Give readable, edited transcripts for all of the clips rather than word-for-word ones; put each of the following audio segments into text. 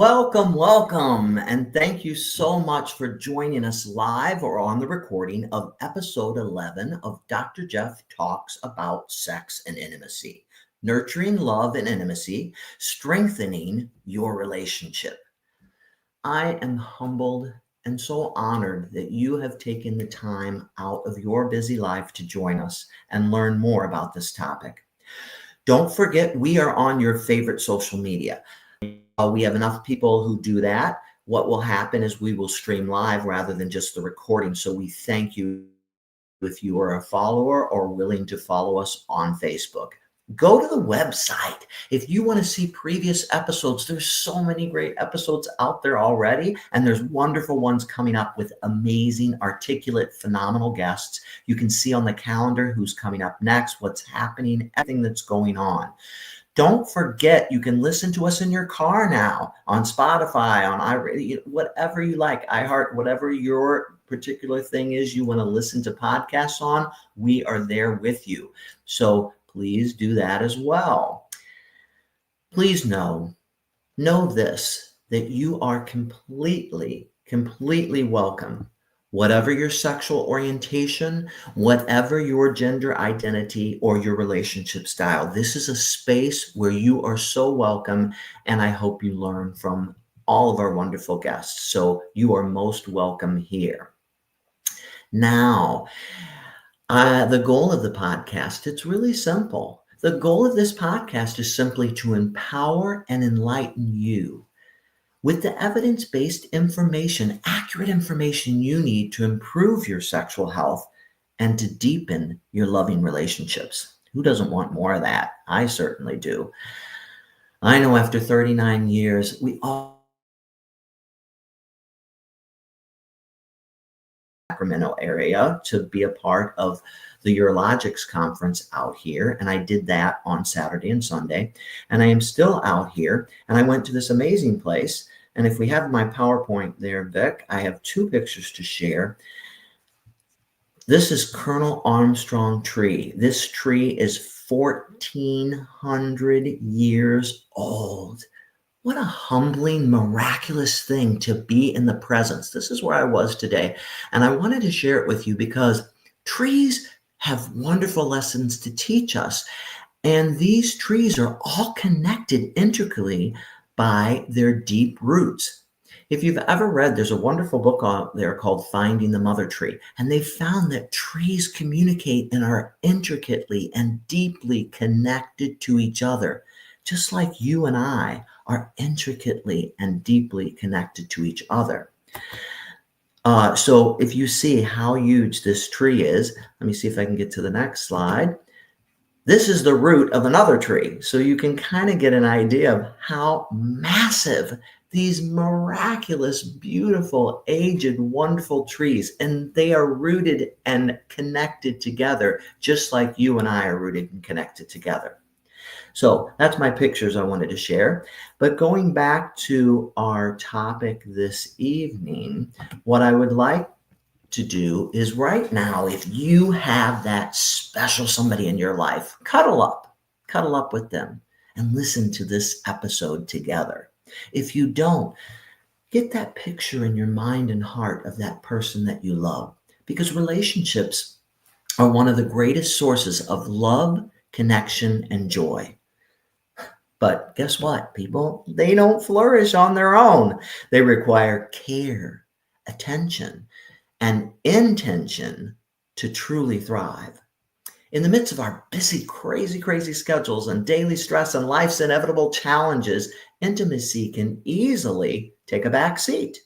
Welcome, and thank you so much for joining us live or on the recording of episode 11 of Dr. Jeff Talks About Sex and Intimacy, Nurturing Love and Intimacy, Strengthening Your Relationship. I am humbled and so honored that you have taken the time out of your busy life to join us and learn more about this topic. Don't forget, we are on your favorite social media. We have enough people who do that. What will happen is we will stream live rather than just the recording. So we thank you if you are a follower or willing to follow us on Facebook. Go to the website. If you want to see previous episodes, there's so many great episodes out there already, and there's wonderful ones coming up with amazing, articulate, phenomenal guests. You can see on the calendar who's coming up next, what's happening, everything that's going on. Don't forget, you can listen to us in your car now on Spotify, on iRadio, whatever you like, iHeart, whatever your particular thing is you want to listen to podcasts on, we are there with you. So please do that as well. Please know this, that you are completely welcome. Whatever your sexual orientation, whatever your gender identity or your relationship style, this is a space where you are so welcome, and I hope you learn from all of our wonderful guests. So you are most welcome here. Now, the goal of the podcast, it's really simple. The goal of this podcast is simply to empower and enlighten you with the evidence-based information, accurate information you need to improve your sexual health and to deepen your loving relationships. Who doesn't want more of that? I certainly do. I know after 39 years, we all Sacramento area to be a part of the Urologics conference out here. And I did that on Saturday and Sunday. And I am still out here. And I went to this amazing place. And if we have my PowerPoint there, Vic, I have two pictures to share. This is Colonel Armstrong tree. This tree is 1,400 years old. What a humbling, miraculous thing to be in the presence. This is where I was today. And I wanted to share it with you because trees have wonderful lessons to teach us. And these trees are all connected intricately by their deep roots. If you've ever read, there's a wonderful book out there called Finding the Mother Tree. And they found that trees communicate and are intricately and deeply connected to each other, just like you and I are intricately and deeply connected to each other. So if you see how huge this tree is, let me see if I can get to the next slide. This is the root of another tree. So you can kind of get an idea of how massive these miraculous, beautiful, aged, wonderful trees, and they are rooted and connected together, just like you and I are rooted and connected together. So that's my pictures I wanted to share. But going back to our topic this evening, what I would like to do is right now, if you have that special somebody in your life, cuddle up with them and listen to this episode together. If you don't, get that picture in your mind and heart of that person that you love, because relationships are one of the greatest sources of love, connection, and joy. But guess what, people? They don't flourish on their own. They require care, attention, and intention to truly thrive. In the midst of our busy, crazy schedules and daily stress and life's inevitable challenges, intimacy can easily take a back seat.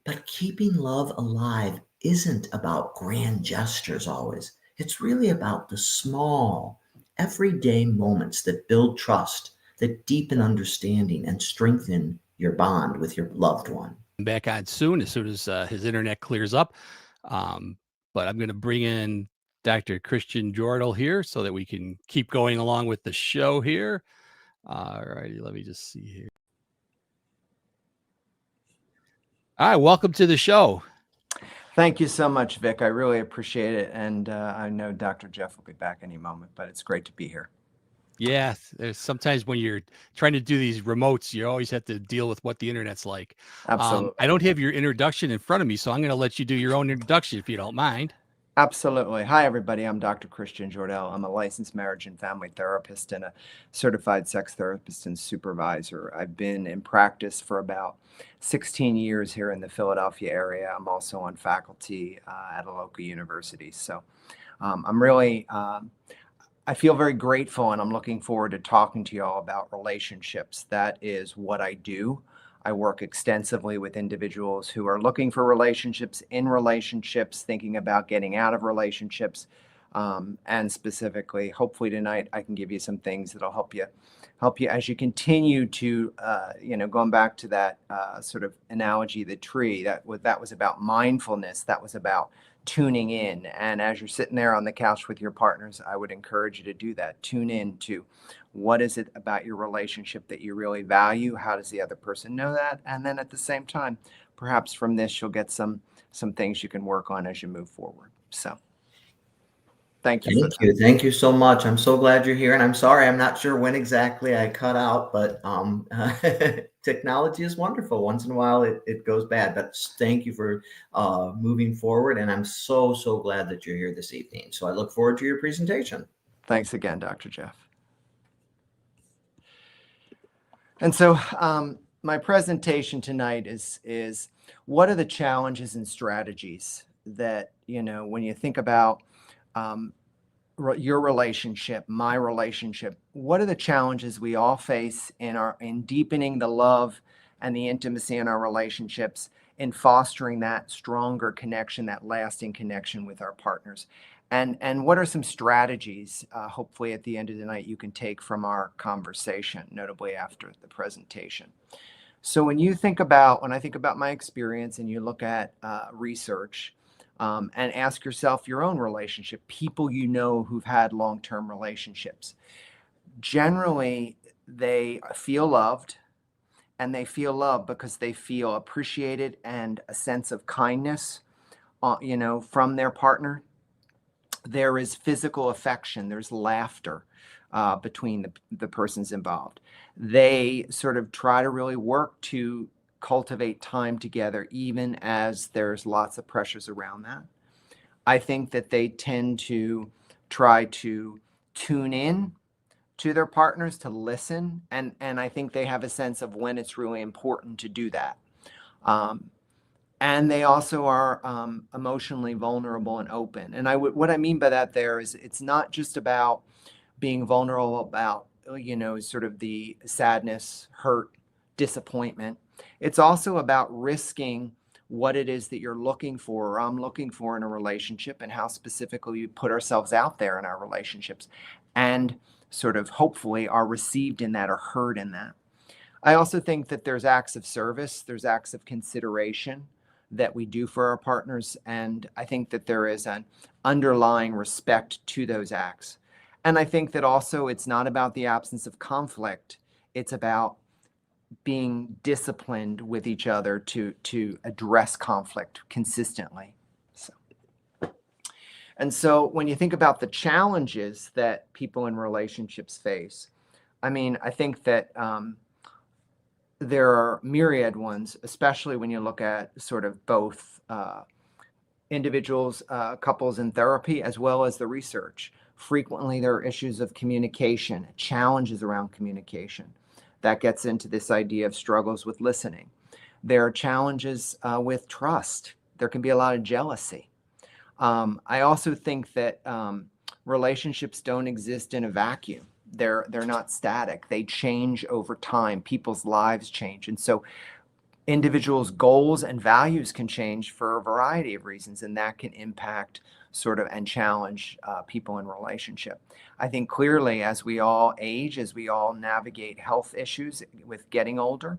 But keeping love alive isn't about grand gestures always. It's really about the small, everyday moments that build trust, that deepen understanding and strengthen your bond with your loved one. Back on soon as his internet clears up. But I'm going to bring in Dr. Christian Jordal here so that we can keep going along with the show here. All righty, let me just see here. All right, welcome to the show. Thank you so much, Vic. I really appreciate it. And I know Dr. Jeff will be back any moment, but it's great to be here. Yeah, there's sometimes when you're trying to do these remotes, you always have to deal with what the internet's like. Absolutely. I don't have your introduction in front of me, so I'm going to let you do your own introduction if you don't mind. Absolutely. Hi, everybody. I'm Dr. Christian Jordal. I'm a licensed marriage and family therapist and a certified sex therapist and supervisor. I've been in practice for about 16 years here in the Philadelphia area. I'm also on faculty at a local university. So I'm really I feel very grateful and I'm looking forward to talking to you all about relationships. That is what I do. I work extensively with individuals who are looking for relationships, in relationships, thinking about getting out of relationships. And specifically, hopefully tonight I can give you some things that'll help you as you continue to, going back to that sort of analogy, the tree, that was about mindfulness. That was about tuning in. And as you're sitting there on the couch with your partners, I would encourage you to do that. Tune in to what is it about your relationship that you really value? How does the other person know that? And then at the same time, perhaps from this, you'll get some things you can work on as you move forward. So thank you for Thank that. you. Thank you so much. I'm so glad you're here. And I'm sorry, I'm not sure when exactly I cut out, but technology is wonderful. Once in a while it goes bad, but thank you for moving forward. And I'm so, so glad that you're here this evening. So I look forward to your presentation. Thanks again, Dr. Jeff. And so my presentation tonight is what are the challenges and strategies that, when you think about your relationship, my relationship, what are the challenges we all face in deepening the love and the intimacy in our relationships, in fostering that stronger connection, that lasting connection with our partners? And what are some strategies, hopefully at the end of the night, you can take from our conversation, notably after the presentation? So when I think about my experience and you look at research, and ask yourself your own relationship, people who've had long-term relationships. Generally, they feel loved, and they feel loved because they feel appreciated and a sense of kindness, from their partner. There is physical affection, there's laughter between the persons involved. They sort of try to really work to cultivate time together, even as there's lots of pressures around that. I think that they tend to try to tune in to their partners, to listen, and I think they have a sense of when it's really important to do that. And they also are emotionally vulnerable and open. And what I mean by that there is it's not just about being vulnerable about, sort of the sadness, hurt, disappointment. It's also about risking what it is that you're looking for, or I'm looking for in a relationship, and how specifically we put ourselves out there in our relationships, and sort of hopefully are received in that or heard in that. I also think that there's acts of service, there's acts of consideration that we do for our partners, and I think that there is an underlying respect to those acts. And I think that also it's not about the absence of conflict, it's about being disciplined with each other to address conflict consistently. So when you think about the challenges that people in relationships face, I think that there are myriad ones, especially when you look at sort of both individuals, couples in therapy, as well as the research. Frequently, there are issues of communication, challenges around communication. That gets into this idea of struggles with listening. There are challenges with trust. There can be a lot of jealousy. I also think that relationships don't exist in a vacuum. They're not static. They change over time. People's lives change. And so individuals' goals and values can change for a variety of reasons, and that can impact sort of and challenge people in relationship. I think clearly as we all age, as we all navigate health issues with getting older,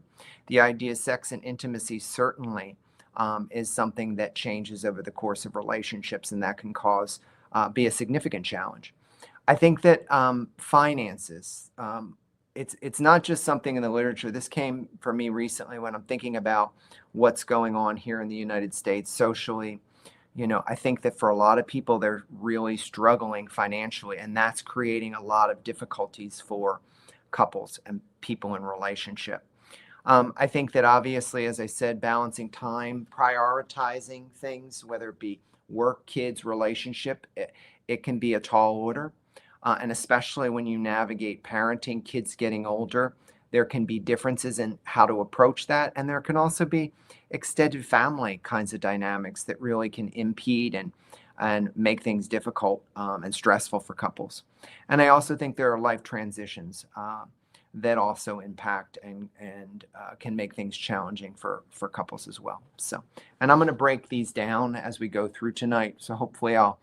the idea of sex and intimacy certainly is something that changes over the course of relationships, and that can be a significant challenge. I think that finances, it's not just something in the literature. This came for me recently when I'm thinking about what's going on here in the United States socially, I think that for a lot of people, they're really struggling financially, and that's creating a lot of difficulties for couples and people in relationship. I think that obviously, as I said, balancing time, prioritizing things, whether it be work, kids, relationship, it can be a tall order. And especially when you navigate parenting, kids getting older, there can be differences in how to approach that. And there can also be extended family kinds of dynamics that really can impede and make things difficult and stressful for couples. And I also think there are life transitions that also impact and can make things challenging for couples as well. So, and I'm going to break these down as we go through tonight. So hopefully I'll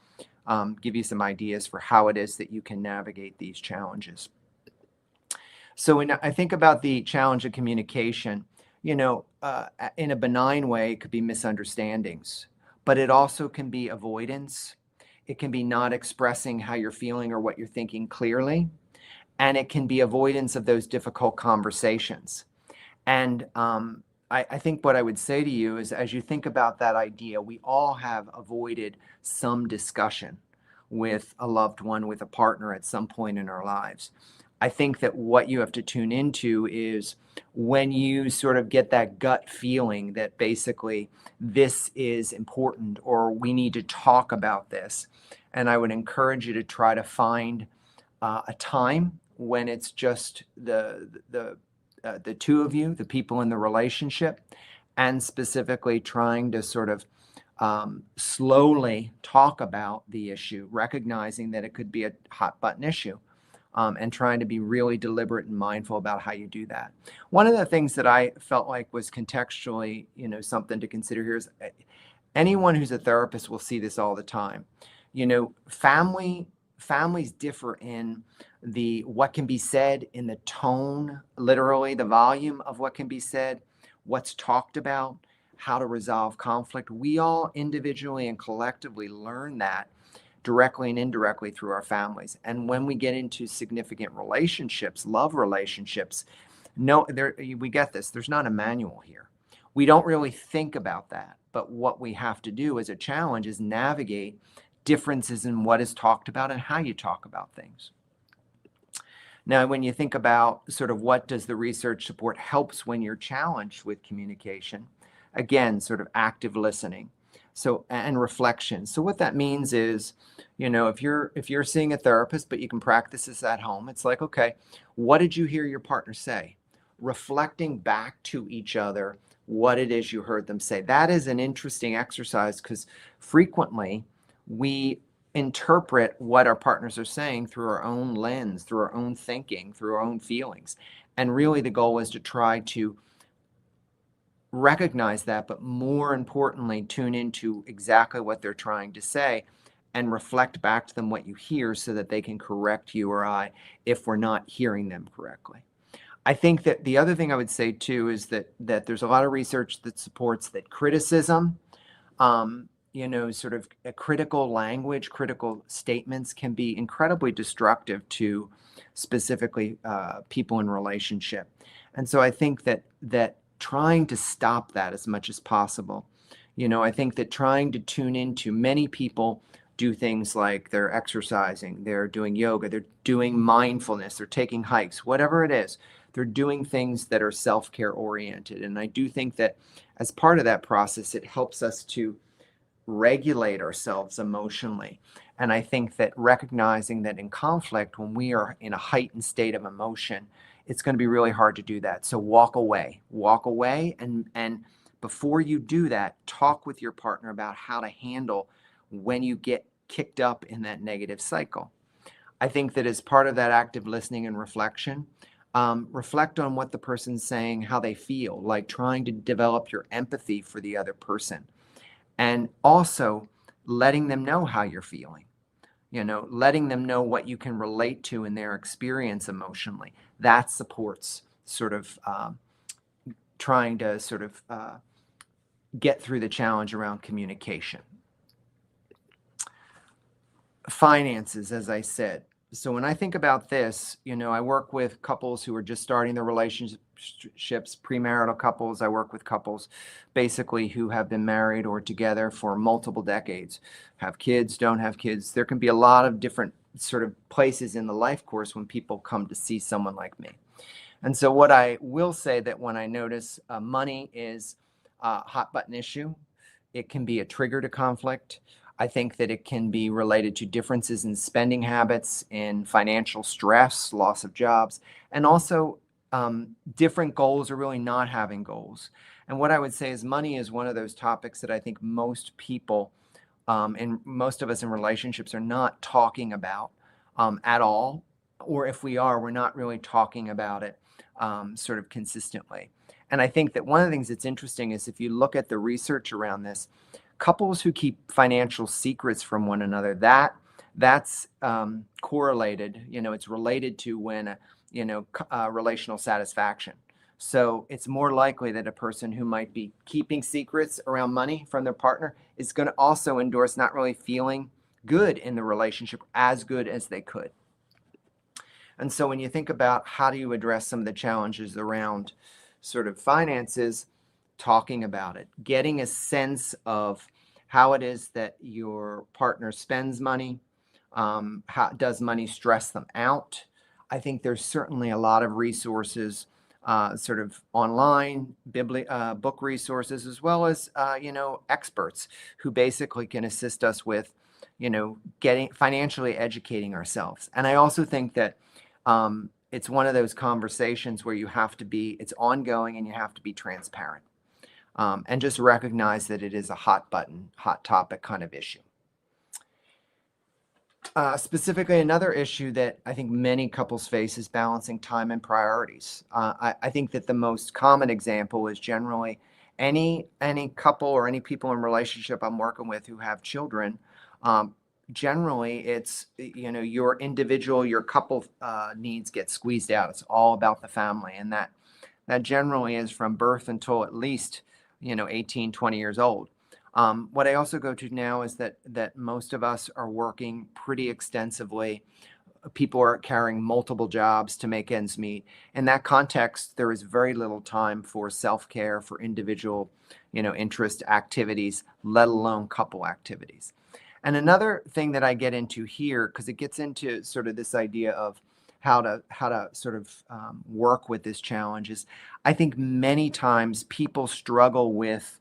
give you some ideas for how it is that you can navigate these challenges. So when I think about the challenge of communication, in a benign way, it could be misunderstandings, but it also can be avoidance. It can be not expressing how you're feeling or what you're thinking clearly. And it can be avoidance of those difficult conversations. And I think what I would say to you is, as you think about that idea, we all have avoided some discussion with a loved one, with a partner at some point in our lives. I think that what you have to tune into is when you sort of get that gut feeling that basically this is important or we need to talk about this. And I would encourage you to try to find a time when it's just the two of you, the people in the relationship, and specifically trying to sort of slowly talk about the issue, recognizing that it could be a hot button issue, and trying to be really deliberate and mindful about how you do that. One of the things that I felt like was contextually, something to consider here is anyone who's a therapist will see this all the time. Families differ in what can be said, in the tone, literally the volume of what can be said, what's talked about, how to resolve conflict. We all individually and collectively learn that directly and indirectly through our families. And when we get into significant relationships, love relationships, we get this. There's not a manual here. We don't really think about that. But what we have to do as a challenge is navigate differences in what is talked about and how you talk about things. Now, when you think about sort of what does the research support helps when you're challenged with communication, again, sort of active listening. So, and reflection. So what that means is, if you're seeing a therapist, but you can practice this at home, it's like, okay, what did you hear your partner say? Reflecting back to each other what it is you heard them say. That is an interesting exercise because frequently we interpret what our partners are saying through our own lens, through our own thinking, through our own feelings. And really the goal is to try to recognize that, but more importantly, tune into exactly what they're trying to say and reflect back to them what you hear so that they can correct you or I if we're not hearing them correctly. I think that the other thing I would say too is that there's a lot of research that supports that criticism, sort of a critical language, critical statements can be incredibly destructive to specifically people in relationship. And so I think that trying to stop that as much as possible, I think that trying to tune into many people do things like they're exercising, they're doing yoga, they're doing mindfulness, they're taking hikes, whatever it is, they're doing things that are self-care oriented. And I do think that as part of that process, it helps us to regulate ourselves emotionally. And I think that recognizing that in conflict, when we are in a heightened state of emotion, it's going to be really hard to do that. So walk away, and before you do that, talk with your partner about how to handle when you get kicked up in that negative cycle. I think that as part of that active listening and reflection, reflect on what the person's saying, how they feel, like trying to develop your empathy for the other person. And also letting them know how you're feeling, letting them know what you can relate to in their experience emotionally. That supports sort of trying to sort of get through the challenge around communication. Finances, as I said, So when I think about this, I work with couples who are just starting their relationships, premarital couples. I work with couples basically who have been married or together for multiple decades, have kids, don't have kids. There can be a lot of different sort of places in the life course when people come to see someone like me. And so what I will say that when I notice money is a hot button issue, it can be a trigger to conflict. I think that it can be related to differences in spending habits, in financial stress, loss of jobs, and also different goals or really not having goals. And what I would say is money is one of those topics that I think most people and most of us in relationships are not talking about at all. Or if we are, we're not really talking about it sort of consistently. And I think that one of the things that's interesting is if you look at the research around this, couples who keep financial secrets from one another, that's correlated, it's related to when, relational satisfaction. So it's more likely that a person who might be keeping secrets around money from their partner is going to also endorse not really feeling good in the relationship, as good as they could. And so when you think about how do you address some of the challenges around sort of finances, talking about it, getting a sense of how it is that your partner spends money, how does money stress them out? I think there's certainly a lot of resources, sort of online, book resources, as well as experts who basically can assist us with, getting financially educating ourselves. And I also think that it's one of those conversations where it's ongoing and you have to be transparent, and just recognize that it is a hot topic kind of issue. Specifically, another issue that I think many couples face is balancing time and priorities. I think that the most common example is generally any couple or any people in relationship I'm working with who have children. Generally, it's your couple needs get squeezed out. It's all about the family, and that generally is from birth until at least 18, 20 years old. What I also go to now is that most of us are working pretty extensively. People are carrying multiple jobs to make ends meet. In that context, there is very little time for self-care, for individual, interest activities, let alone couple activities. And another thing that I get into here, because it gets into sort of this idea of how to sort of work with this challenge, is I think many times people struggle with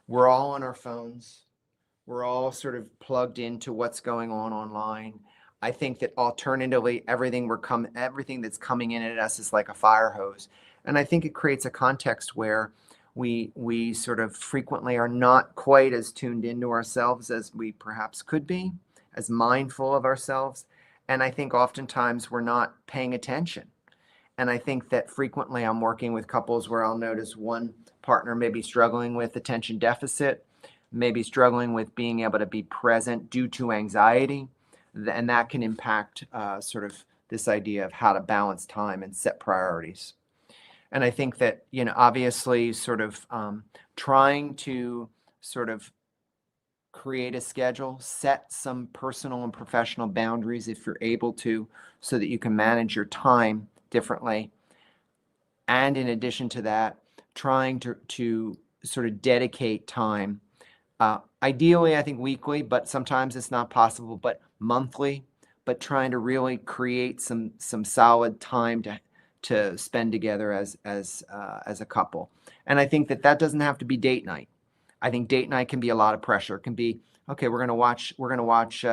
we're all on our phones. We're all sort of plugged into what's going on online. I think that alternatively, everything that's coming in at us is like a fire hose. And I think it creates a context where we sort of frequently are not quite as tuned into ourselves as we perhaps could be, as mindful of ourselves. And I think oftentimes we're not paying attention. And I think that frequently I'm working with couples where I'll notice one partner may be struggling with attention deficit, maybe struggling with being able to be present due to anxiety. And that can impact sort of this idea of how to balance time and set priorities. And I think that, obviously sort of trying to sort of create a schedule, set some personal and professional boundaries if you're able to, so that you can manage your time differently. And in addition to that, trying to sort of dedicate time, ideally, I think weekly, but sometimes it's not possible, but monthly, but trying to really create some solid time to spend together as a couple. And I think that doesn't have to be date night. I think date night can be a lot of pressure. It can be, okay, we're going to watch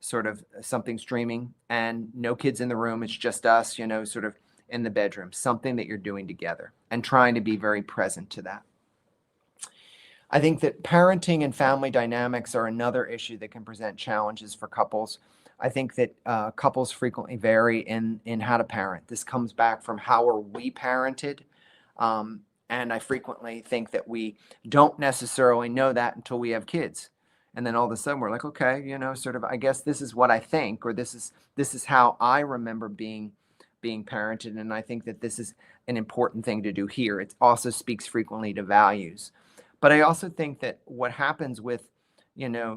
sort of something streaming and no kids in the room. It's just us, sort of in the bedroom, something that you're doing together, and trying to be very present to that. I think that parenting and family dynamics are another issue that can present challenges for couples. I think that couples frequently vary in how to parent. This comes back from how are we parented. And I frequently think that we don't necessarily know that until we have kids. And then all of a sudden we're like, okay, sort of, I guess this is what I think, or this is how I remember being parented. And I think that this is an important thing to do here. It also speaks frequently to values. But I also think that what happens with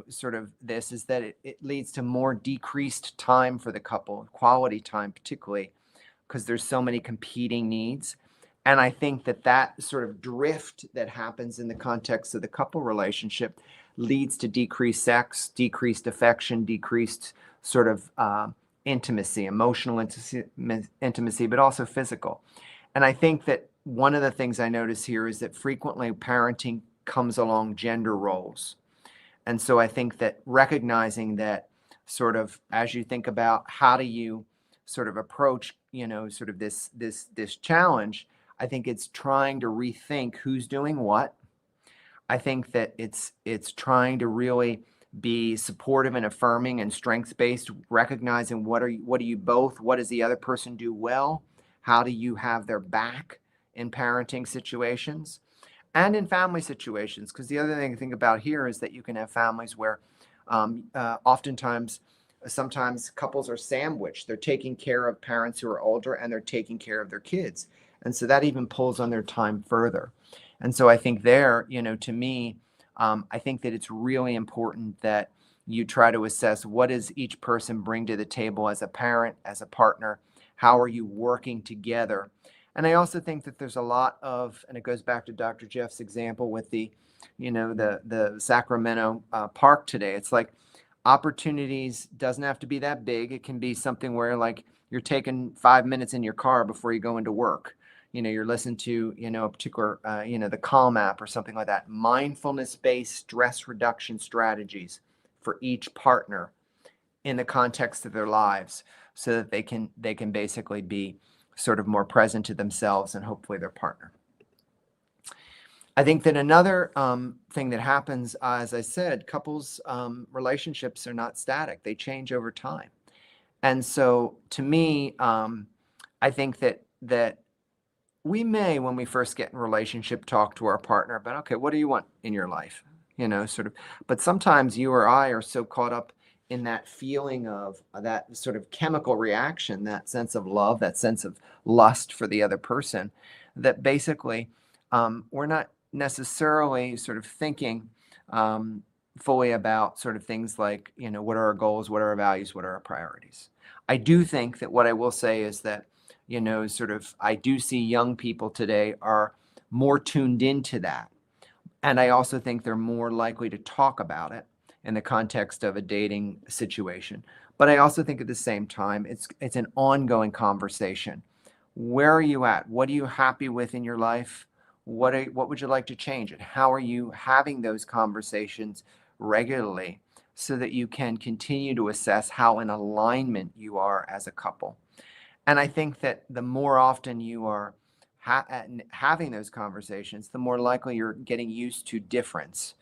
sort of this is that it leads to more decreased time for the couple, quality time, particularly because there's so many competing needs. And I think that sort of drift that happens in the context of the couple relationship leads to decreased sex, decreased affection, decreased sort of intimacy, emotional intimacy, but also physical. And I think that one of the things I notice here is that frequently parenting comes along gender roles. And so I think that recognizing that sort of as you think about how do you sort of approach, sort of this challenge, I think it's trying to rethink who's doing what. I think that it's trying to really be supportive and affirming and strengths-based, recognizing what do you both, what does the other person do well? How do you have their back in parenting situations and in family situations? Because the other thing to think about here is that you can have families where sometimes couples are sandwiched. They're taking care of parents who are older and they're taking care of their kids. And so that even pulls on their time further. And so I think there, to me, I think that it's really important that you try to assess what does each person bring to the table as a parent, as a partner, how are you working together? And I also think that there's a lot of, and it goes back to Dr. Jeff's example with the Sacramento park today. It's like opportunities doesn't have to be that big. It can be something where like you're taking 5 minutes in your car before you go into work. You're listening to, a particular, the Calm app or something like that. Mindfulness-based stress reduction strategies for each partner in the context of their lives so that they can basically be sort of more present to themselves and hopefully their partner. I think that another thing that happens, as I said, couples relationships are not static. They change over time. And so to me, I think that we may, when we first get in relationship, talk to our partner about, okay, what do you want in your life? Sort of, but sometimes you or I are so caught up in that feeling of that sort of chemical reaction, that sense of love, that sense of lust for the other person, that basically we're not necessarily sort of thinking fully about sort of things like, what are our goals, what are our values, what are our priorities. I do think that what I will say is that, sort of, I do see young people today are more tuned into that. And I also think they're more likely to talk about it in the context of a dating situation. But I also think at the same time, it's an ongoing conversation. Where are you at? What are you happy with in your life? What would you like to change? And how are you having those conversations regularly so that you can continue to assess how in alignment you are as a couple? And I think that the more often you are having those conversations, the more likely you're getting used to difference.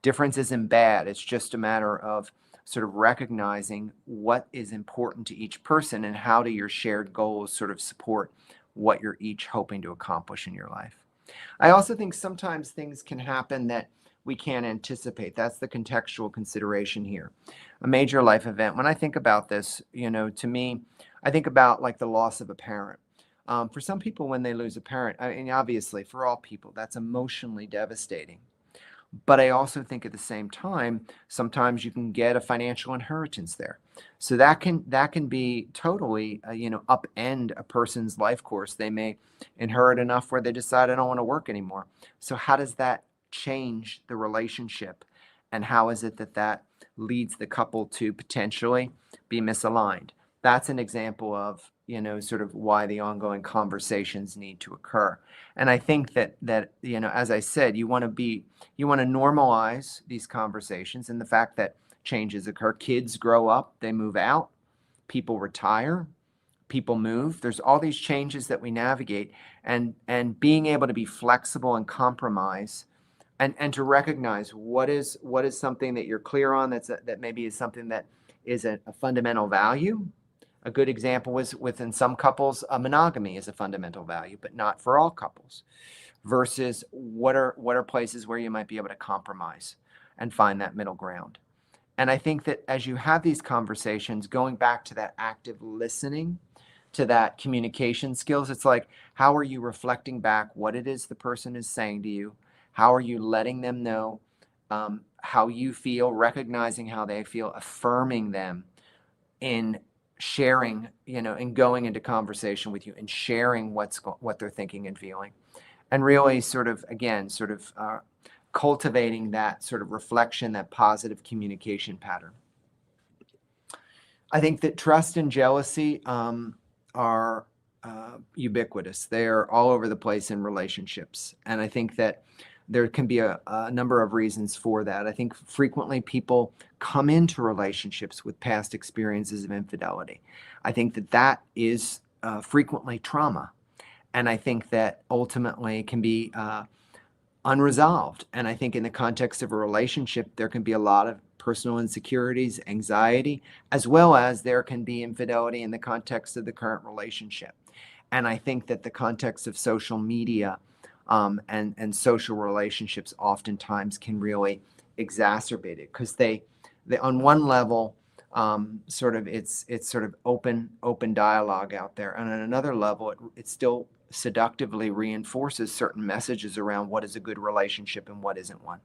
Difference isn't bad. It's just a matter of sort of recognizing what is important to each person and how do your shared goals sort of support what you're each hoping to accomplish in your life. I also think sometimes things can happen that we can't anticipate. That's the contextual consideration here. A major life event. When I think about this, to me, I think about like the loss of a parent. For some people, when they lose a parent, I mean, obviously for all people, that's emotionally devastating. But I also think at the same time, sometimes you can get a financial inheritance there. So that can be totally, upend a person's life course. They may inherit enough where they decide, I don't want to work anymore. So how does that change the relationship? And how is it that leads the couple to potentially be misaligned? That's an example of, sort of why the ongoing conversations need to occur. And I think that, as I said, you want to normalize these conversations and the fact that changes occur. Kids grow up, they move out, people retire, people move. There's all these changes that we navigate, and being able to be flexible and compromise and to recognize what is something that you're clear on that maybe is something that is a fundamental value. A good example was within some couples, monogamy is a fundamental value, but not for all couples. Versus what are places where you might be able to compromise and find that middle ground. And I think that as you have these conversations, going back to that active listening, to that communication skills, it's like, how are you reflecting back what it is the person is saying to you? How are you letting them know how you feel, recognizing how they feel, affirming them in sharing, and going into conversation with you and sharing what they're thinking and feeling, and really sort of, again, cultivating that sort of reflection, that positive communication pattern. I think that trust and jealousy are ubiquitous. They are all over the place in relationships. And I think that there can be a number of reasons for that. I think frequently people come into relationships with past experiences of infidelity. I think that that is frequently trauma. And I think that ultimately it can be unresolved. And I think in the context of a relationship, there can be a lot of personal insecurities, anxiety, as well as there can be infidelity in the context of the current relationship. And I think that the context of social media and social relationships oftentimes can really exacerbate it, because they on one level, it's sort of open dialogue out there, and on another level, it still seductively reinforces certain messages around what is a good relationship and what isn't one.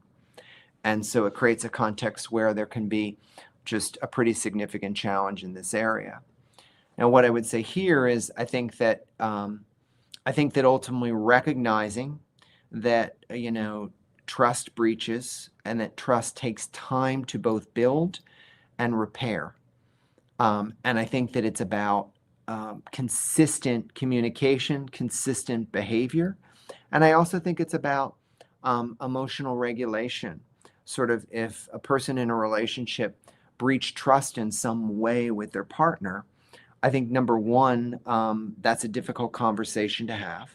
And so it creates a context where there can be just a pretty significant challenge in this area. Now, what I would say here is I think that ultimately recognizing that, trust breaches and that trust takes time to both build and repair. And I think that it's about consistent communication, consistent behavior. And I also think it's about emotional regulation. Sort of, if a person in a relationship breached trust in some way with their partner, I think number one, that's a difficult conversation to have.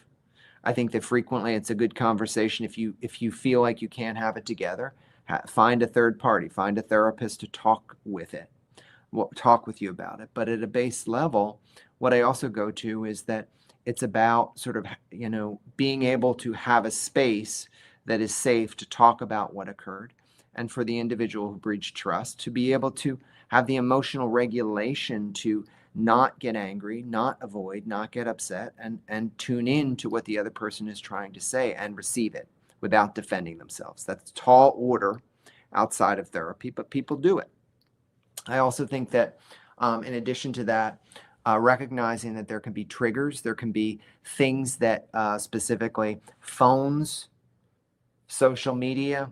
I think that frequently it's a good conversation if you feel like you can't have it together. Find a third party, find a therapist to talk with you about it. But at a base level, what I also go to is that it's about sort of, being able to have a space that is safe to talk about what occurred, and for the individual who breached trust to be able to have the emotional regulation to not get angry, not avoid, not get upset, and tune in to what the other person is trying to say and receive it without defending themselves. That's tall order outside of therapy, but people do it. I also think that in addition to that, recognizing that there can be triggers, there can be things that specifically phones, social media,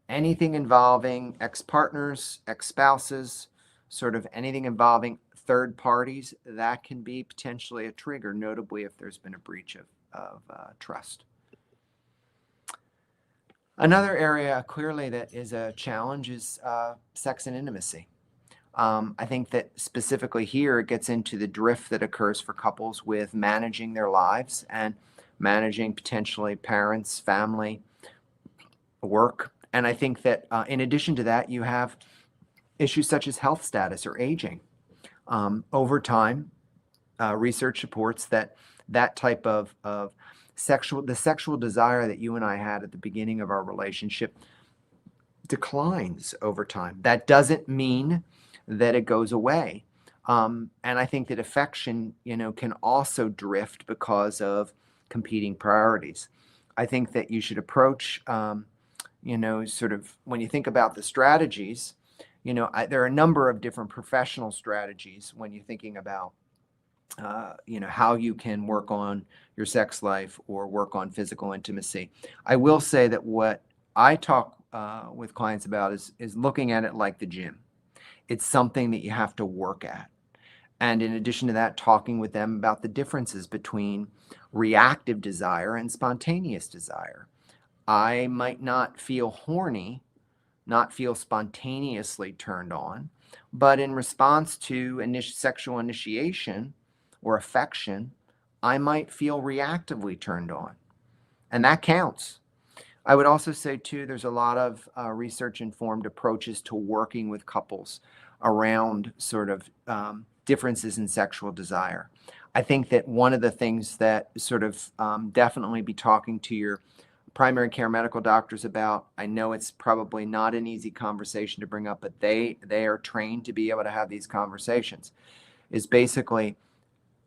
anything involving ex-partners, ex-spouses, sort of anything involving third parties, that can be potentially a trigger, notably if there's been a breach of trust. Another area clearly that is a challenge is sex and intimacy. I think that specifically here it gets into the drift that occurs for couples with managing their lives and managing potentially parents, family, work. And I think that in addition to that, you have issues such as health status or aging. Over time, research supports that type of sexual desire that you and I had at the beginning of our relationship declines over time. That doesn't mean that it goes away. And I think that affection, can also drift because of competing priorities. I think that you should approach, sort of when you think about the strategies, there are a number of different professional strategies when you're thinking about, how you can work on your sex life or work on physical intimacy. I will say that what I talk with clients about is looking at it like the gym. It's something that you have to work at. And in addition to that, talking with them about the differences between reactive desire and spontaneous desire. I might not feel horny, not feel spontaneously turned on, but in response to sexual initiation or affection, I might feel reactively turned on. And that counts. I would also say, too, there's a lot of research-informed approaches to working with couples around sort of differences in sexual desire. I think that one of the things that sort of definitely be talking to your primary care medical doctors about, I know it's probably not an easy conversation to bring up, but they are trained to be able to have these conversations, is basically,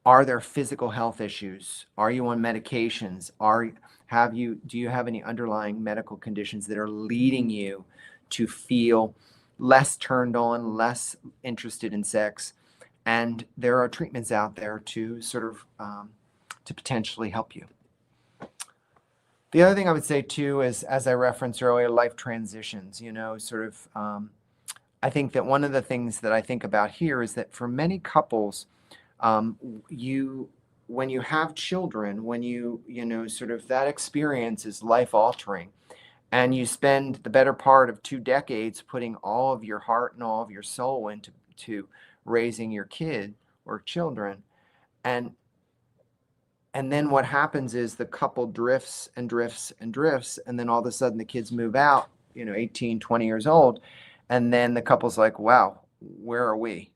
are there physical health issues? Are you on medications? Do you have any underlying medical conditions that are leading you to feel less turned on, less interested in sex. And there are treatments out there to sort of to potentially help you. The other thing I would say too is, as I referenced earlier, life transitions, sort of, I think that one of the things that I think about here is that for many couples, when you have children, when sort of that experience is life altering, and you spend the better part of 2 decades putting all of your heart and all of your soul into raising your kid or children, and then what happens is the couple drifts and drifts and drifts, and then all of a sudden the kids move out, 18, 20 years old, and then the couple's like, wow, where are we?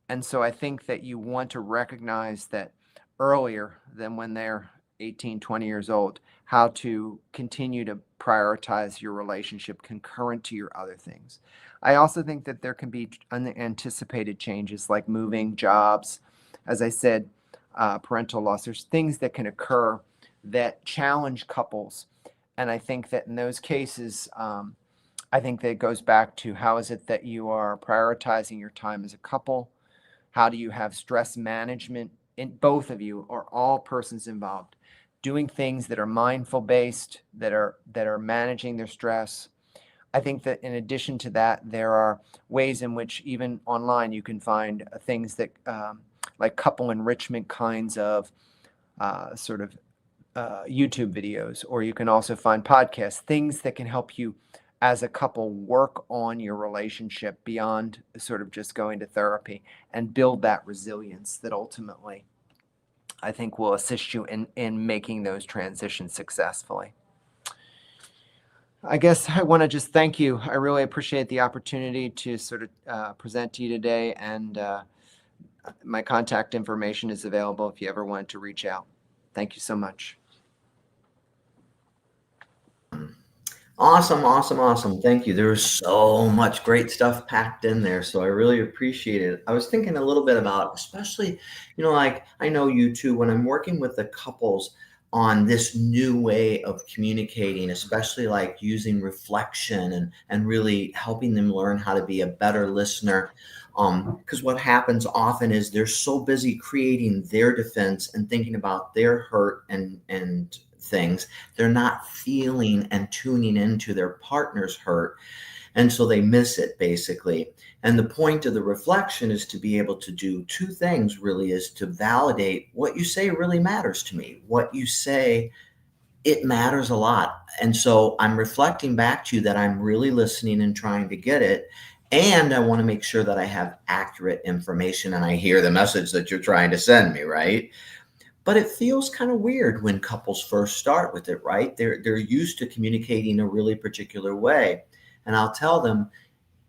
And so I think that you want to recognize that earlier than when they're 18, 20 years old, how to continue to prioritize your relationship concurrent to your other things. I also think that there can be unanticipated changes like moving, jobs, as I said, parental loss. There's things that can occur that challenge couples. And I think that in those cases, I think that it goes back to how is it that you are prioritizing your time as a couple? How do you have stress management in both of you or all persons involved? Doing things that are mindful based, that are managing their stress. I think that in addition to that, there are ways in which even online you can find things that like couple enrichment kinds of sort of YouTube videos, or you can also find podcasts, things that can help you as a couple work on your relationship beyond sort of just going to therapy and build that resilience that ultimately I think will assist you in making those transitions successfully. I guess I want to just thank you. I really appreciate the opportunity to sort of present to you today, and my contact information is available if you ever want to reach out. Thank you so much. Awesome. Thank you. There was so much great stuff packed in there, so I really appreciate it. I was thinking a little bit about, especially, like I know you too, when I'm working with the couples on this new way of communicating, especially like using reflection and really helping them learn how to be a better listener. Because what happens often is they're so busy creating their defense and thinking about their hurt and things, they're not feeling and tuning into their partner's hurt. And so they miss it basically. And the point of the reflection is to be able to do 2 things really, is to validate what you say really matters to me. What you say, it matters a lot. And so I'm reflecting back to you that I'm really listening and trying to get it. And I want to make sure that I have accurate information and I hear the message that you're trying to send me, right? But it feels kind of weird when couples first start with it, right? They're used to communicating a really particular way. And I'll tell them,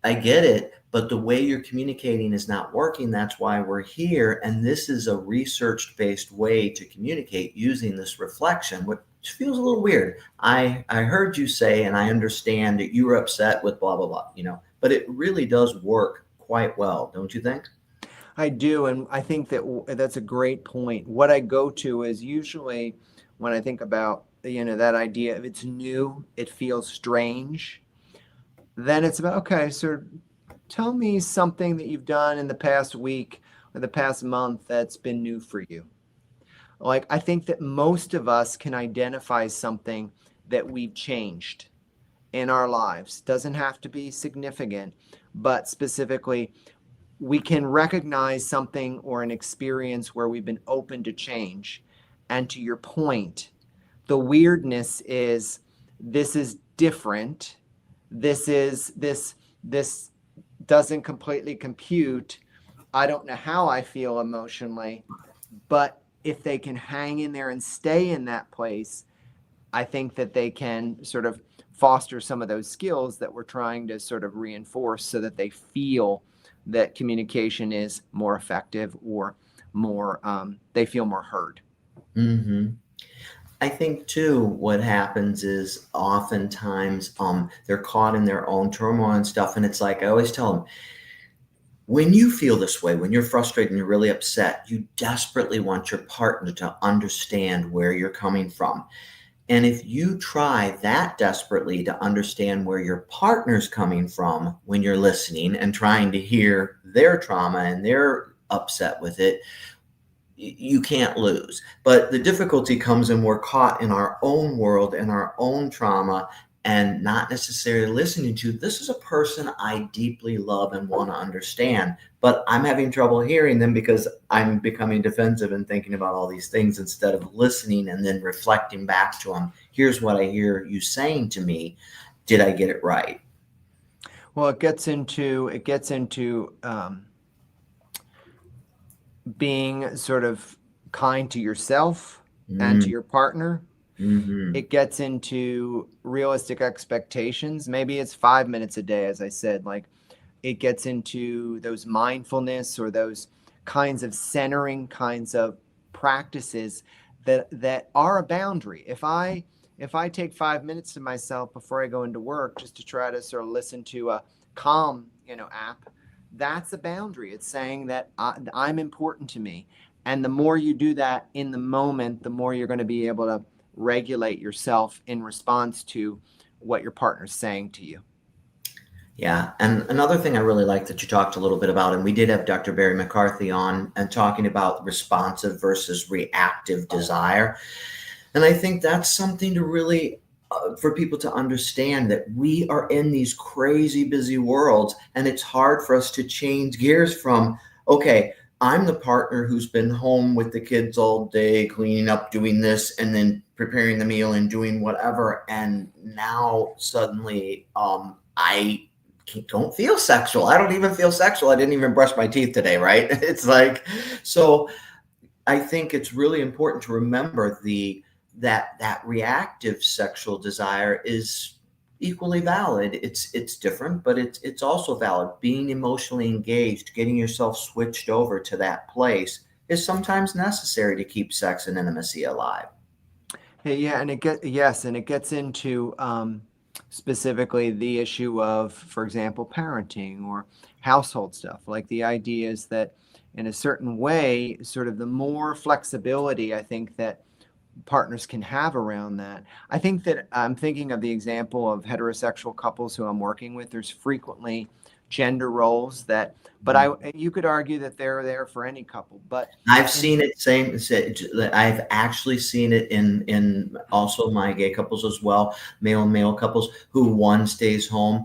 I get it, but the way you're communicating is not working. That's why we're here. And this is a research-based way to communicate using this reflection, which feels a little weird. I heard you say, and I understand that you were upset with blah, blah, blah, but it really does work quite well, don't you think? I do, and I think that that's a great point. What I go to is usually when I think about that idea, if it's new, it feels strange, then it's about, okay, so tell me something that you've done in the past week or the past month that's been new for you. Like, I think that most of us can identify something that we've changed in our lives. Doesn't have to be significant, but specifically we can recognize something or an experience where we've been open to change. And to your point, the weirdness is this is different. This doesn't completely compute. I don't know how I feel emotionally, but if they can hang in there and stay in that place, I think that they can sort of foster some of those skills that we're trying to sort of reinforce so that they feel that communication is more effective or more, they feel more heard. Mm-hmm. I think too, what happens is oftentimes they're caught in their own turmoil and stuff. And it's like, I always tell them, when you feel this way, when you're frustrated and you're really upset, you desperately want your partner to understand where you're coming from. And if you try that desperately to understand where your partner's coming from when you're listening and trying to hear their trauma and they're upset with it, you can't lose. But the difficulty comes in we're caught in our own world and our own trauma and not necessarily listening to, this is a person I deeply love and want to understand, but I'm having trouble hearing them because I'm becoming defensive and thinking about all these things instead of listening and then reflecting back to them. Here's what I hear you saying to me. Did I get it right? Well, it gets into being sort of kind to yourself and to your partner. Mm-hmm. It gets into realistic expectations. Maybe it's 5 minutes a day, as I said. Like, it gets into those mindfulness or those kinds of centering kinds of practices that are a boundary. If I take 5 minutes to myself before I go into work just to try to sort of listen to a calm, app, that's a boundary. It's saying that I'm important to me. And the more you do that in the moment, the more you're going to be able to regulate yourself in response to what your partner's saying to you. Yeah. And another thing I really like that you talked a little bit about, and we did have Dr. Barry McCarthy on and talking about responsive versus reactive desire. And I think that's something to really, for people to understand that we are in these crazy busy worlds and it's hard for us to change gears from, okay, I'm the partner who's been home with the kids all day, cleaning up, doing this, and then preparing the meal and doing whatever. And now suddenly I don't feel sexual. I don't even feel sexual. I didn't even brush my teeth today, right? It's like, so I think it's really important to remember that reactive sexual desire is equally valid. It's different, but it's also valid. Being emotionally engaged, getting yourself switched over to that place is sometimes necessary to keep sex and intimacy alive. Yeah, and it gets into specifically the issue of, for example, parenting or household stuff. Like, the idea is that in a certain way, sort of the more flexibility I think that partners can have around that. I think that I'm thinking of the example of heterosexual couples who I'm working with. There's frequently gender roles that, but you could argue that they're there for any couple. But I've seen it I've actually seen it in also my gay couples as well, male and male couples who one stays home.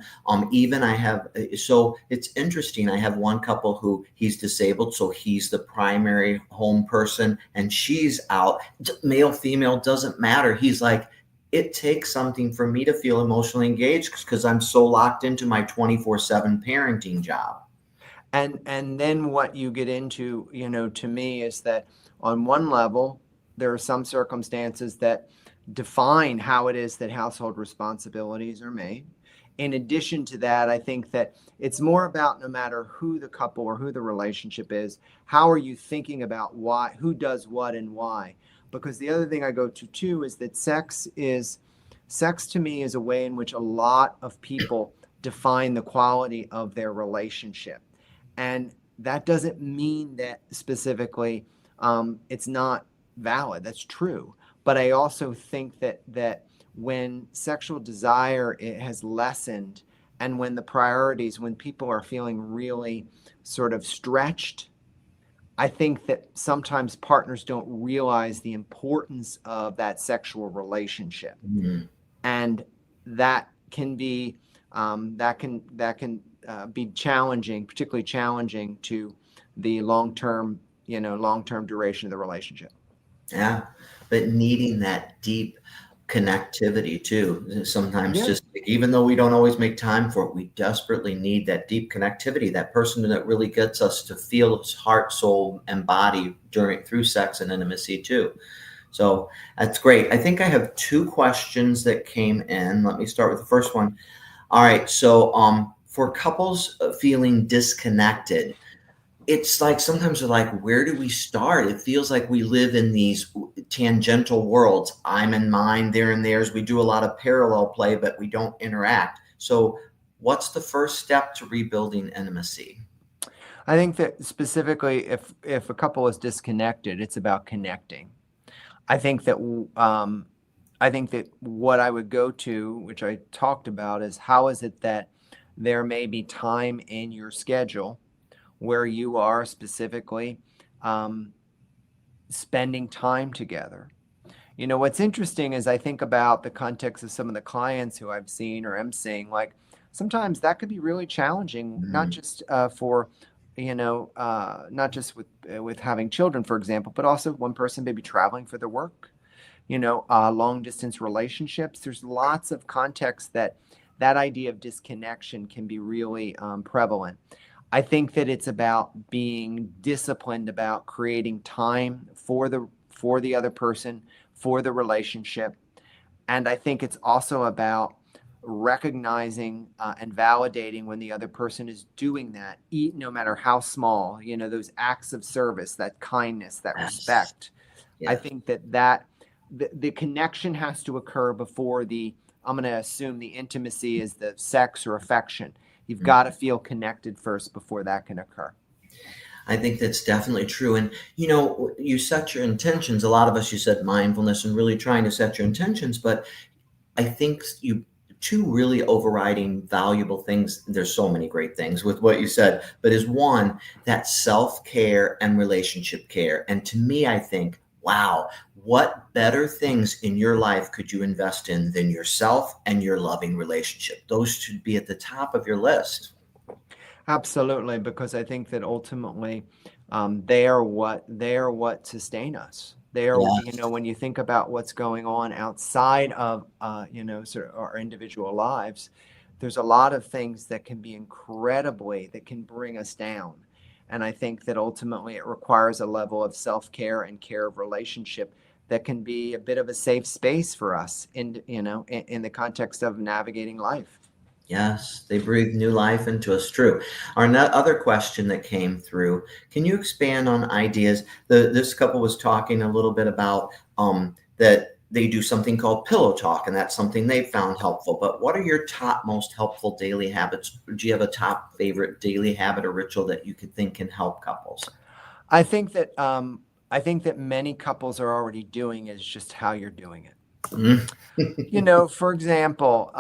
Even I have, so it's interesting. I have one couple who he's disabled, so he's the primary home person and she's out. Male, female, doesn't matter. He's like, it takes something for me to feel emotionally engaged because I'm so locked into my 24/7 parenting job. And then what you get into, to me, is that on one level, there are some circumstances that define how it is that household responsibilities are made. In addition to that, I think that it's more about, no matter who the couple or who the relationship is, how are you thinking about why, who does what and why? Because the other thing I go to too is that sex to me is a way in which a lot of people define the quality of their relationship. And that doesn't mean that specifically it's not valid. That's true. But I also think that when sexual desire it has lessened, and when the priorities, when people are feeling really sort of stretched, I think that sometimes partners don't realize the importance of that sexual relationship. Mhm. And that can be be challenging, particularly challenging to the long-term duration of the relationship. Yeah, but needing that deep connectivity too. Sometimes Yeah. just even though we don't always make time for it, we desperately need that deep connectivity, that person that really gets us to feel heart, soul, and body through sex and intimacy too. So that's great. I think I have two questions that came in. Let me start with the first one. All right. So for couples feeling disconnected, it's like sometimes we're like, where do we start? It feels like we live in these tangential worlds. I'm in mine, they're in theirs. We do a lot of parallel play, but we don't interact. So, what's the first step to rebuilding intimacy? I think that specifically, if a couple is disconnected, it's about connecting. I think that I think that what I would go to, which I talked about, is how is it that there may be time in your schedule where you are specifically um, spending time together. What's interesting is I think about the context of some of the clients who I've seen or am seeing, like sometimes that could be really challenging, not Mm, just for, not just with having children, for example, but also one person may be traveling for their work, long distance relationships. There's lots of context that idea of disconnection can be really prevalent. I think that it's about being disciplined about creating time for the other person, for the relationship. And I think it's also about recognizing and validating when the other person is doing that, no matter how small, those acts of service, that kindness, that yes. respect. I Yes. think the connection has to occur before I'm going to assume the intimacy is the sex or affection. You've got to feel connected first before that can occur. I think that's definitely true. And, you set your intentions. A lot of us, you said mindfulness and really trying to set your intentions. But I think two really overriding valuable things. There's so many great things with what you said, but is one, that self care and relationship care. And to me, I think, wow, what better things in your life could you invest in than yourself and your loving relationship? Those should be at the top of your list. Absolutely, because I think that ultimately they are what sustain us. They are, Yes. when you think about what's going on outside of sort of our individual lives, there's a lot of things that can be that can bring us down. And I think that ultimately it requires a level of self-care and care of relationship that can be a bit of a safe space for us in the context of navigating life. Yes, they breathe new life into us. True. Our other question that came through, can you expand on ideas? This couple was talking a little bit about that they do something called pillow talk, and that's something they found helpful. But what are your top most helpful daily habits? Do you have a top favorite daily habit or ritual that you could think can help couples? I think that many couples are already doing is just how you're doing it. Mm. For example,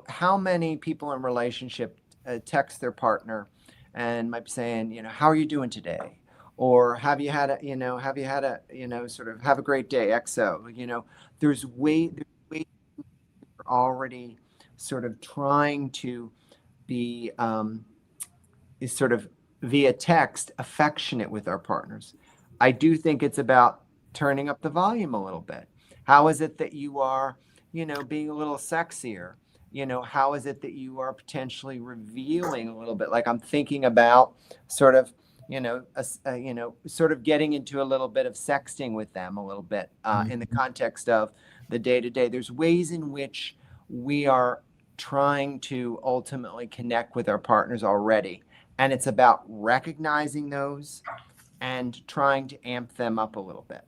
how many people in relationship text their partner and might be saying, how are you doing today? Or sort of have a great day, XO. There's way already sort of trying to be is sort of via text affectionate with our partners. I do think it's about turning up the volume a little bit. How is it that you are, being a little sexier? How is it that you are potentially revealing a little bit? Like I'm thinking about sort of, sort of getting into a little bit of sexting with them a little bit in the context of the day to day. There's ways in which we are trying to ultimately connect with our partners already, and it's about recognizing those and trying to amp them up a little bit.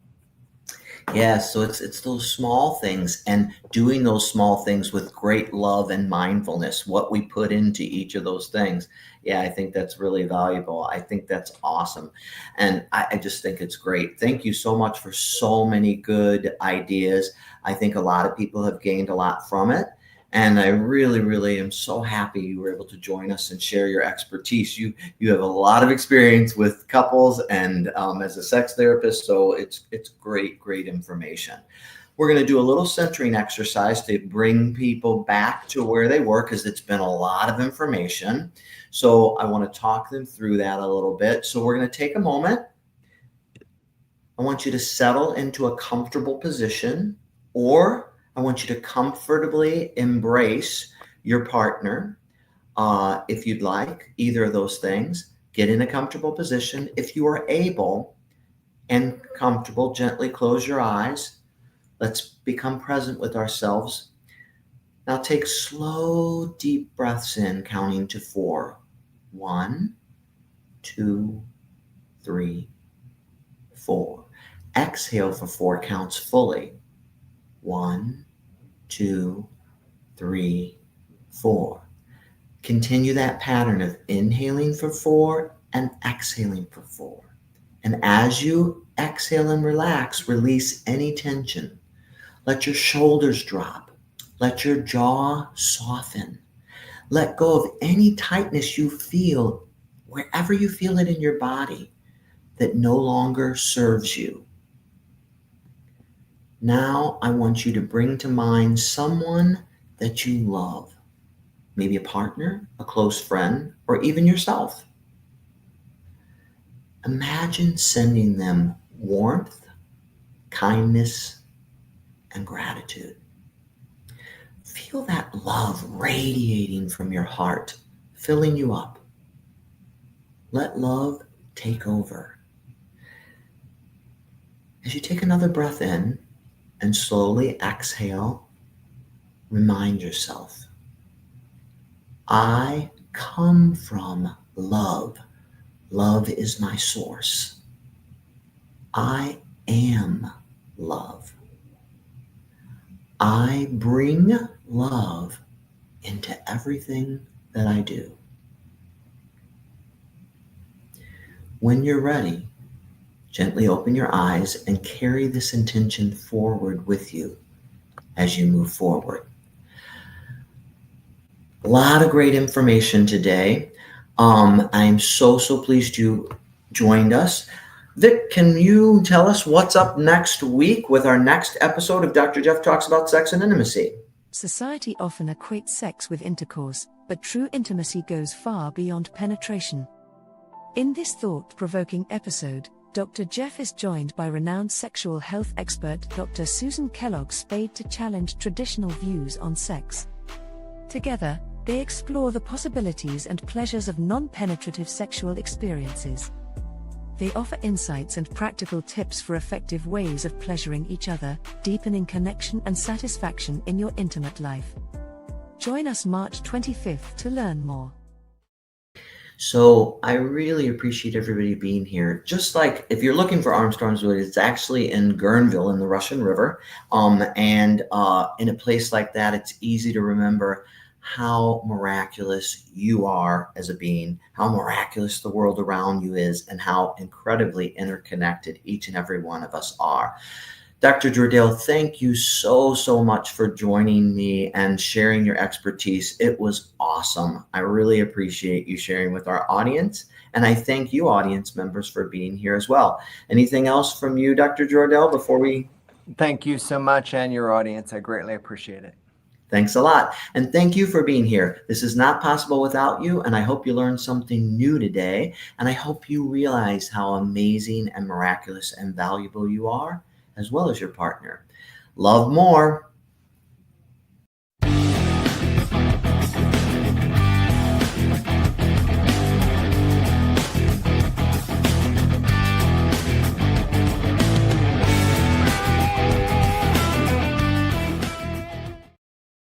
Yeah, so it's those small things and doing those small things with great love and mindfulness, what we put into each of those things. Yeah, I think that's really valuable. I think that's awesome. And I just think it's great. Thank you so much for so many good ideas. I think a lot of people have gained a lot from it. And I really, really am so happy you were able to join us and share your expertise. You have a lot of experience with couples and as a sex therapist, so it's great information. We're going to do a little centering exercise to bring people back to where they were because it's been a lot of information. So I want to talk them through that a little bit. So we're going to take a moment. I want you to settle into a comfortable position, or I want you to comfortably embrace your partner. If you'd like either of those things, get in a comfortable position. If you are able and comfortable, gently close your eyes. Let's become present with ourselves. Now take slow, deep breaths in, counting to 4. 1, 2, 3, 4. Exhale for 4 counts fully. 1, 2, 3, 4. Continue that pattern of inhaling for 4 and exhaling for 4. And as you exhale and relax, release any tension. Let your shoulders drop. Let your jaw soften. Let go of any tightness you feel wherever you feel it in your body that no longer serves you. Now I want you to bring to mind someone that you love, maybe a partner, a close friend, or even yourself. Imagine sending them warmth, kindness, and gratitude. Feel that love radiating from your heart, filling you up. Let love take over. As you take another breath in and slowly exhale, remind yourself, I come from love. Love is my source. I am love. I bring love into everything that I do. When you're ready, gently open your eyes and carry this intention forward with you as you move forward. A lot of great information today. I'm so pleased you joined us. Vic, can you tell us what's up next week with our next episode of Dr. Jeff Talks About Sex and Intimacy? Society often equates sex with intercourse, but true intimacy goes far beyond penetration. In this thought-provoking episode, Dr. Jeff is joined by renowned sexual health expert Dr. Susan Kellogg-Spade to challenge traditional views on sex. Together, they explore the possibilities and pleasures of non-penetrative sexual experiences. They offer insights and practical tips for effective ways of pleasuring each other, deepening connection and satisfaction in your intimate life. Join us March 25th to learn more. So I really appreciate everybody being here. Just like if you're looking for Armstrong's Wood, it's actually in Guerneville in the Russian River. And in a place like that, it's easy to remember how miraculous you are as a being, how miraculous the world around you is, and how incredibly interconnected each and every one of us are. Dr. Jordal, thank you so much for joining me and sharing your expertise. It was awesome. I really appreciate you sharing with our audience, and I thank you, audience members, for being here as well. Anything else from you, Dr. Jordal, before we... Thank you so much, and your audience. I greatly appreciate it. Thanks a lot. And thank you for being here. This is not possible without you, and I hope you learned something new today, and I hope you realize how amazing and miraculous and valuable you are, as well as your partner. Love more.